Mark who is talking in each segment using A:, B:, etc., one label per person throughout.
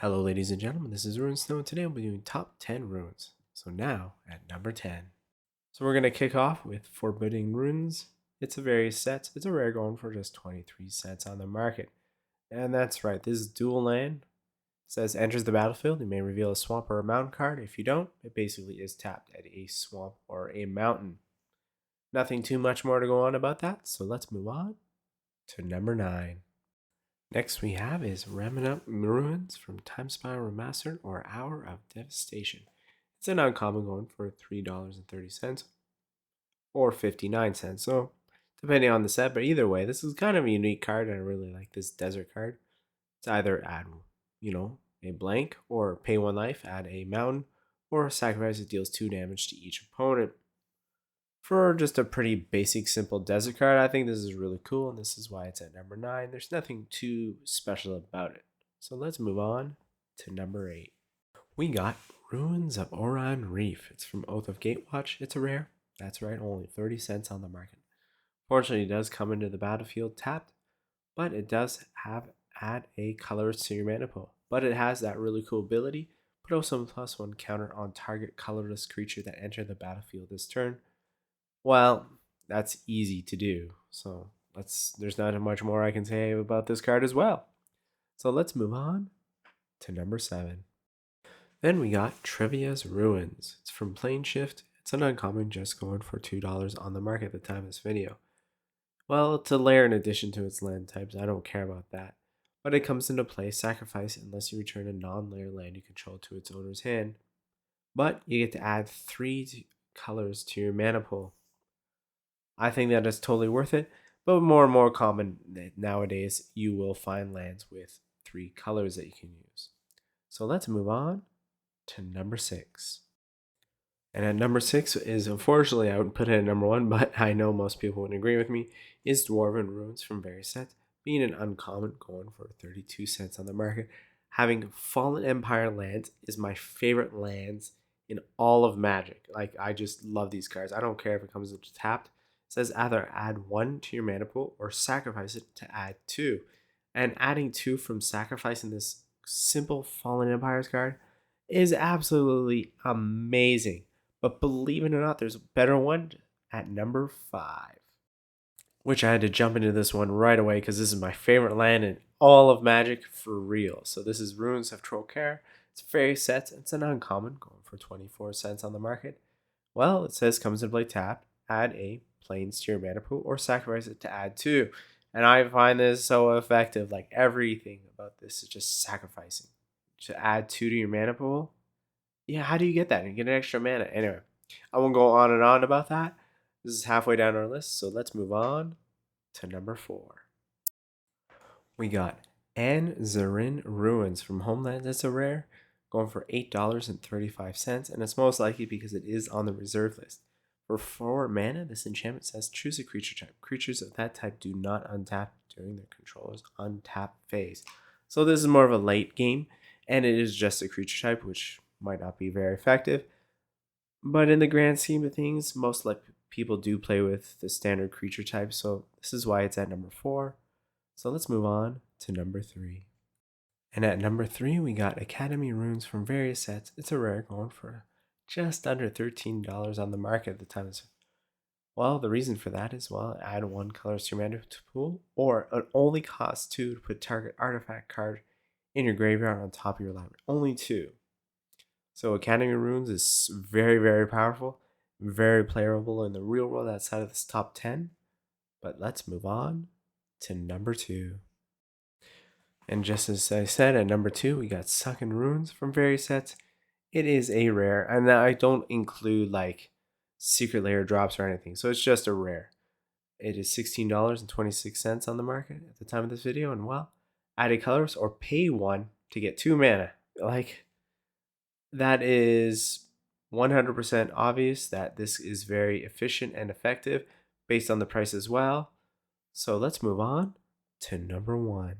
A: Hello ladies and gentlemen, this is Ruin Snow and today we'll be doing top 10 runes. So now at number 10. So we're going to kick off with Foreboding Ruins. It's a various set. It's a rare going for just 23 cents on the market. And that's right, this is dual land. It says enters the battlefield. You may reveal a swamp or a mountain card. If you don't, it basically is tapped at a swamp or a mountain. Nothing too much more to go on about that, so let's move on to number 9. Next we have is Ramunap Ruins from Time Spiral Remastered or Hour of Devastation. It's an uncommon going for $3.30 or 59 cents. So depending on the set, but either way, this is kind of a unique card and I really like this desert card. It's either add, a blank or pay 1 life, add a mountain, or sacrifice it deals 2 damage to each opponent. For just a pretty basic, simple desert card, I think this is really cool, and this is why it's at number 9. There's nothing too special about it. So let's move on to number 8. We got Ruins of Oran-Rief. It's from Oath of Gatewatch. It's a rare. That's right, only 30 cents on the market. Fortunately, it does come into the battlefield tapped, but it does add a colorless to your mana pool. But it has that really cool ability, put also +1 counter on target colorless creature that enter the battlefield this turn. Well, that's easy to do. So there's not much more I can say about this card as well. So let's move on to number 7. Then we got Treva's Ruins. It's from Plane Shift. It's an uncommon, just going for $2 on the market at the time of this video. Well, it's a layer in addition to its land types. I don't care about that. But it comes into play, sacrifice unless you return a non-layer land you control to its owner's hand. But you get to add 3 colors to your mana pool. I think that is totally worth it, but more and more common nowadays, you will find lands with 3 colors that you can use. So let's move on to number 6. And at number 6 is, unfortunately, I would put it at number 1, but I know most people would agree with me, is Dwarven Ruins from various sets, being an uncommon, going for 32 cents on the market. Having Fallen Empire lands is my favorite lands in all of Magic. Like, I just love these cards. I don't care if it comes into tapped. It says either add 1 to your mana pool or sacrifice it to add 2. And adding 2 from sacrificing this simple Fallen Empires card is absolutely amazing. But believe it or not, there's a better one at number 5. Which I had to jump into this one right away because this is my favorite land in all of Magic for real. So this is Ruins of Trokair. It's very set. It's an uncommon, going for 24 cents on the market. Well, it says comes into play tap, add a plains to your mana pool, or sacrifice it to add 2. And I find this so effective. Like, everything about this is just sacrificing. To add 2 to your mana pool? Yeah, how do you get that? You get an extra mana. Anyway, I won't go on and on about that. This is halfway down our list, so let's move on to number 4. We got An-Zerrin Ruins from Homeland. That's a rare, going for $8.35, and it's most likely because it is on the reserve list. For 4 mana, this enchantment says choose a creature type. Creatures of that type do not untap during their controller's untap phase. So this is more of a late game, and it is just a creature type, which might not be very effective. But in the grand scheme of things, most people do play with the standard creature type, so this is why it's at number 4. So let's move on to number 3. And at number 3, we got Academy Runes from various sets. It's a rare, going for just under $13 on the market at the time. Well, the reason for that is, well, add 1 color to your mana pool, or it only costs 2 to put target artifact card in your graveyard on top of your library. Only 2. So Academy Runes is very, very powerful, very playable in the real world outside of this top 10. But let's move on to number 2. And just as I said, at number 2, we got Sunken Ruins from various sets. It is a rare, and I don't include like secret layer drops or anything, so it's just a rare. It is $16.26 on the market at the time of this video, and well, add a colors or pay 1 to get 2 mana. Like, that is 100% obvious that this is very efficient and effective based on the price as well. So let's move on to number 1.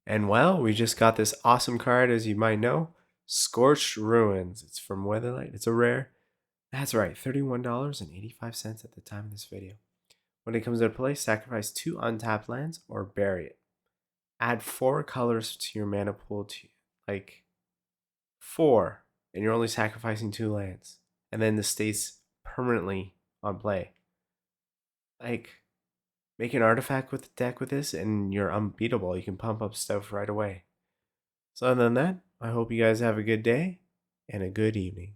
A: And well, we just got this awesome card, as you might know, Scorched Ruins. It's from Weatherlight. It's a rare. That's right, $31.85 at the time of this video. When it comes into play, sacrifice 2 untapped lands or bury it. Add 4 colors to your mana pool like 4, and you're only sacrificing 2 lands, and then this stays permanently on play. Like, make an artifact with the deck with this, and you're unbeatable. You can pump up stuff right away. So other than that, I hope you guys have a good day and a good evening.